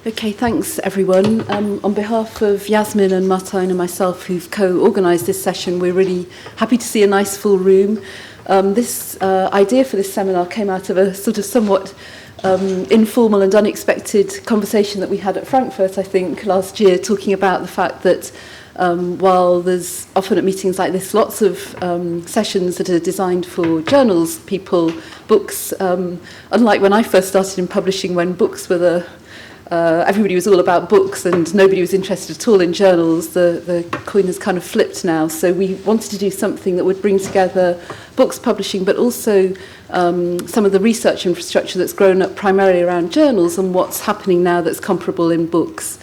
Okay, thanks everyone. On behalf of Yasmin and Martijn and myself who've co-organised this session, we're really happy to see a nice full room. This idea for this seminar came out of a sort of somewhat informal and unexpected conversation that we had at Frankfurt, I think, last year, talking about the fact that while there's often at meetings like this lots of sessions that are designed for journals, people, books, unlike when I first started in publishing, when books were everybody was all about books and nobody was interested at all in journals. The coin has kind of flipped now. So we wanted to do something that would bring together books publishing, but also some of the research infrastructure that's grown up primarily around journals and what's happening now that's comparable in books.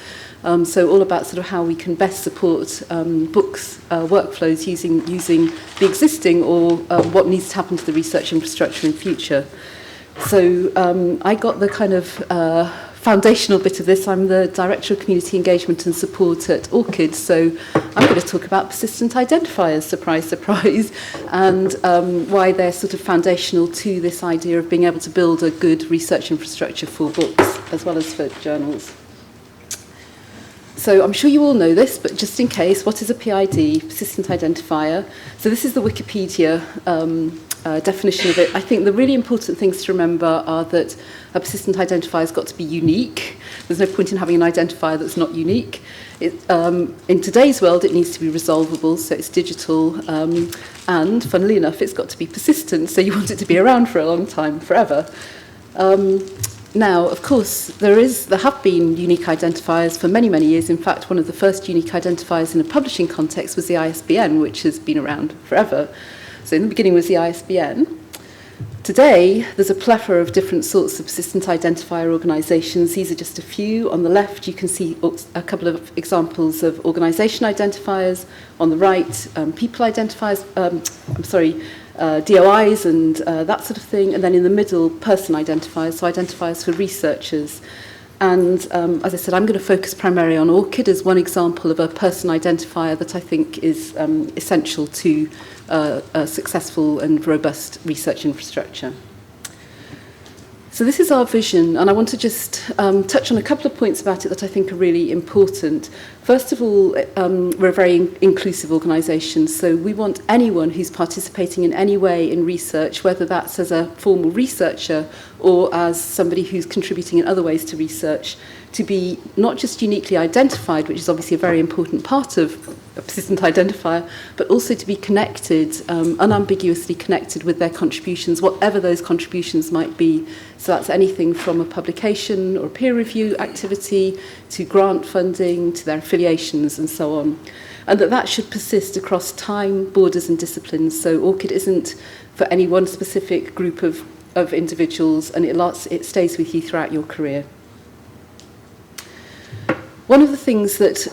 So all about sort of how we can best support books workflows using the existing or what needs to happen to the research infrastructure in future. So I got the kind of foundational bit of this. I'm the Director of Community Engagement and Support at ORCID'S, so I'm going to talk about persistent identifiers, surprise, surprise, and why they're sort of foundational to this idea of being able to build a good research infrastructure for books as well as for journals. So I'm sure you all know this, but just in case, what is a PID, persistent identifier? So this is the Wikipedia definition of it. I think the really important things to remember are that a persistent identifier has got to be unique. There's no point in having an identifier that's not unique. In today's world, it needs to be resolvable, so it's digital, and funnily enough, it's got to be persistent, so you want it to be around for a long time, forever. Now, of course, there have been unique identifiers for many, many years. In fact, one of the first unique identifiers in a publishing context was the ISBN, which has been around forever. So in the beginning was the ISBN. Today, there's a plethora of different sorts of persistent identifier organisations. These are just a few. On the left, you can see a couple of examples of organisation identifiers. On the right, people identifiers, DOIs and that sort of thing. And then in the middle, person identifiers, so identifiers for researchers. And as I said, I'm going to focus primarily on ORCID as one example of a person identifier that I think is essential to a successful and robust research infrastructure. So this is our vision, and I want to just touch on a couple of points about it that I think are really important. First of all, we're a very inclusive organisation, so we want anyone who's participating in any way in research, whether that's as a formal researcher or as somebody who's contributing in other ways to research, to be not just uniquely identified, which is obviously a very important part of a persistent identifier, but also to be connected, unambiguously connected with their contributions, whatever those contributions might be. So that's anything from a publication or peer review activity to grant funding to their affiliations and so on. And that should persist across time, borders and disciplines. So ORCID isn't for any one specific group of individuals, and it stays with you throughout your career. One of the things that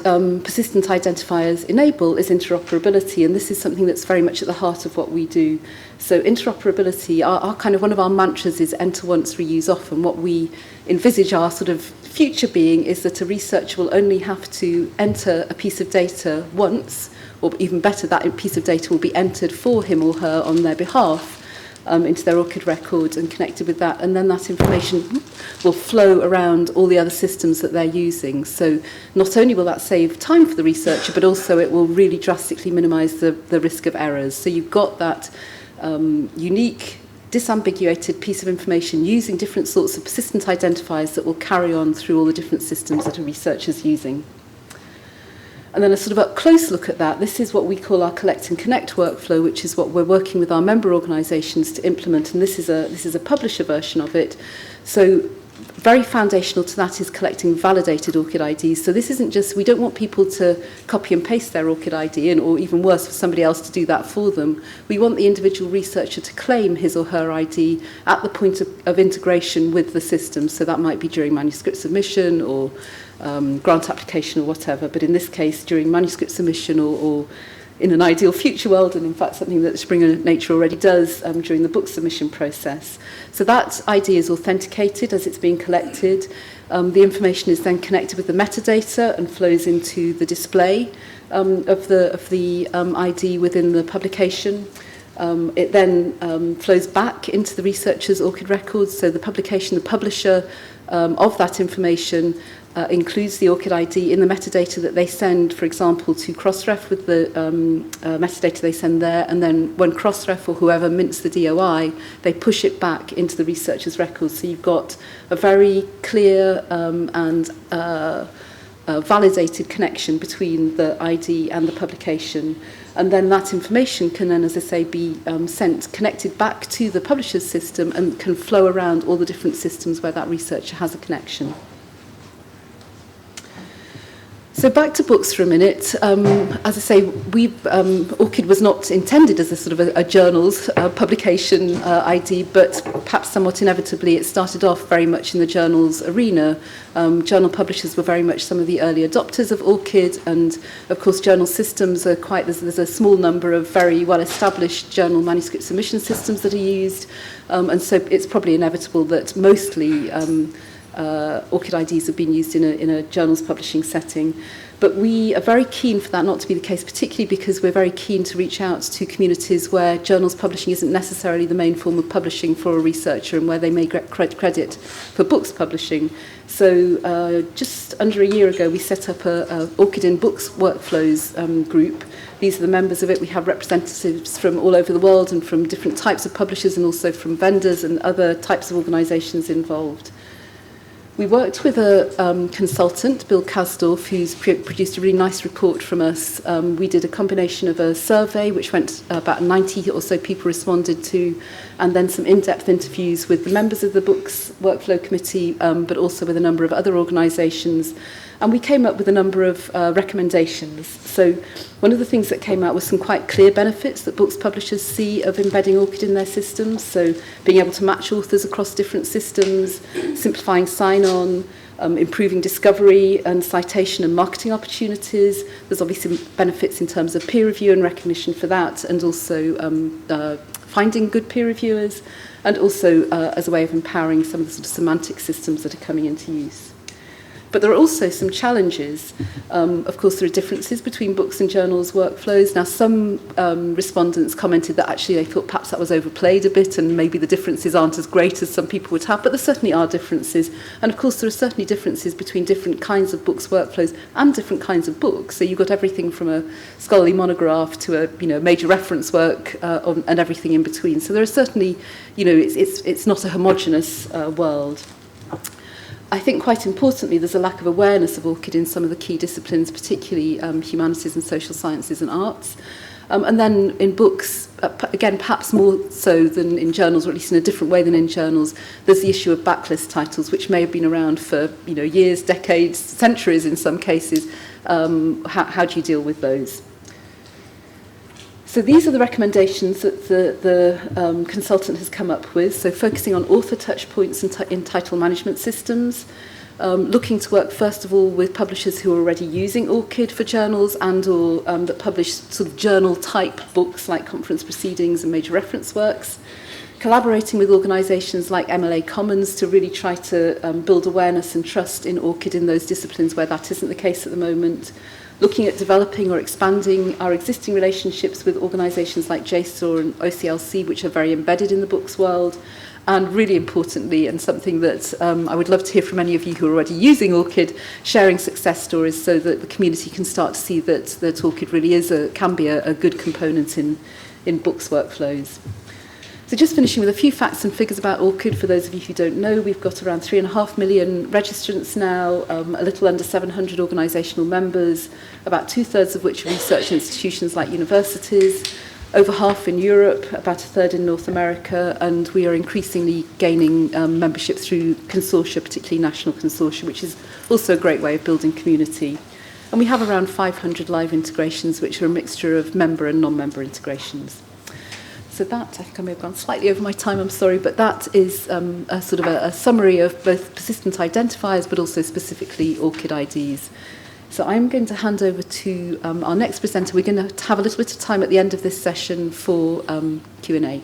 persistent identifiers enable is interoperability, and this is something that's very much at the heart of what we do. So interoperability, our kind of one of our mantras is enter once, reuse often. What we envisage our sort of future being is that a researcher will only have to enter a piece of data once, or even better, that piece of data will be entered for him or her on their behalf into their ORCID record and connected with that, and then that information will flow around all the other systems that they're using. So not only will that save time for the researcher, but also it will really drastically minimise the risk of errors. So you've got that unique, disambiguated piece of information using different sorts of persistent identifiers that will carry on through all the different systems that a researcher's using. And then a sort of up close look at that, this is what we call our collect and connect workflow, which is what we're working with our member organisations to implement, and this is a publisher version of it. So very foundational to that is collecting validated ORCID IDs. So this isn't just, we don't want people to copy and paste their ORCID ID in, or even worse, for somebody else to do that for them. We want the individual researcher to claim his or her ID at the point of integration with the system. So that might be during manuscript submission or grant application or whatever, but in this case during manuscript submission or in an ideal future world, and in fact something that Springer Nature already does during the book submission process. So that ID is authenticated as it's being collected. The information is then connected with the metadata and flows into the display of the ID within the publication. It then flows back into the researcher's ORCID records, so the publication, the publisher of that information includes the ORCID ID in the metadata that they send, for example, to Crossref with the metadata they send there, and then when Crossref or whoever mints the DOI, they push it back into the researcher's records. So you've got a very clear and validated connection between the ID and the publication. And then that information can then, as I say, be connected back to the publisher's system and can flow around all the different systems where that researcher has a connection. So back to books for a minute. As I say, ORCID was not intended as a sort of a journal's publication ID, but perhaps somewhat inevitably it started off very much in the journal's arena. Journal publishers were very much some of the early adopters of ORCID, and of course journal systems are there's a small number of very well-established journal manuscript submission systems that are used, and so it's probably inevitable that mostly ORCID IDs have been used in a journal's publishing setting. But we are very keen for that not to be the case, particularly because we're very keen to reach out to communities where journals publishing isn't necessarily the main form of publishing for a researcher and where they may get credit for books publishing. So just under a year ago, we set up a ORCID in Books Workflows group. These are the members of it. We have representatives from all over the world and from different types of publishers and also from vendors and other types of organisations involved. We worked with a consultant, Bill Kasdorf, who's produced a really nice report from us. We did a combination of a survey, which went about 90 or so people responded to, and then some in-depth interviews with the members of the Books Workflow Committee, but also with a number of other organisations. And we came up with a number of recommendations. So one of the things that came out was some quite clear benefits that books publishers see of embedding ORCID in their systems. So being able to match authors across different systems, simplifying sign-on, improving discovery and citation and marketing opportunities. There's obviously benefits in terms of peer review and recognition for that, and also finding good peer reviewers, and also as a way of empowering some of the sort of semantic systems that are coming into use. But there are also some challenges. Of course, there are differences between books and journals workflows. Now, some respondents commented that actually they thought perhaps that was overplayed a bit and maybe the differences aren't as great as some people would have, but there certainly are differences. And of course, there are certainly differences between different kinds of books workflows and different kinds of books. So you've got everything from a scholarly monograph to a major reference work and everything in between. So there are certainly, it's not a homogeneous world. I think quite importantly, there's a lack of awareness of ORCID in some of the key disciplines, particularly humanities and social sciences and arts. And then in books, again, perhaps more so than in journals, or at least in a different way than in journals, there's the issue of backlist titles, which may have been around for years, decades, centuries in some cases. How do you deal with those? So these are the recommendations that the consultant has come up with. So focusing on author touchpoints in title management systems, looking to work first of all with publishers who are already using ORCID for journals and or that publish sort of journal type books like conference proceedings and major reference works. Collaborating with organisations like MLA Commons to really try to build awareness and trust in ORCID in those disciplines where that isn't the case at the moment. Looking at developing or expanding our existing relationships with organisations like JSTOR and OCLC, which are very embedded in the books world. And really importantly, and something that I would love to hear from any of you who are already using ORCID, sharing success stories so that the community can start to see that ORCID really can be a good component in books workflows. So just finishing with a few facts and figures about ORCID for those of you who don't know, we've got around 3.5 million registrants now, a little under 700 organisational members, about 2/3 of which are research institutions like universities, over half in Europe, about 1/3 in North America, and we are increasingly gaining membership through consortia, particularly national consortia, which is also a great way of building community. And we have around 500 live integrations, which are a mixture of member and non-member integrations. So that, I think I may have gone slightly over my time, I'm sorry, but that is a sort of a summary of both persistent identifiers, but also specifically ORCID IDs. So I'm going to hand over to our next presenter. We're going to have a little bit of time at the end of this session for Q&A.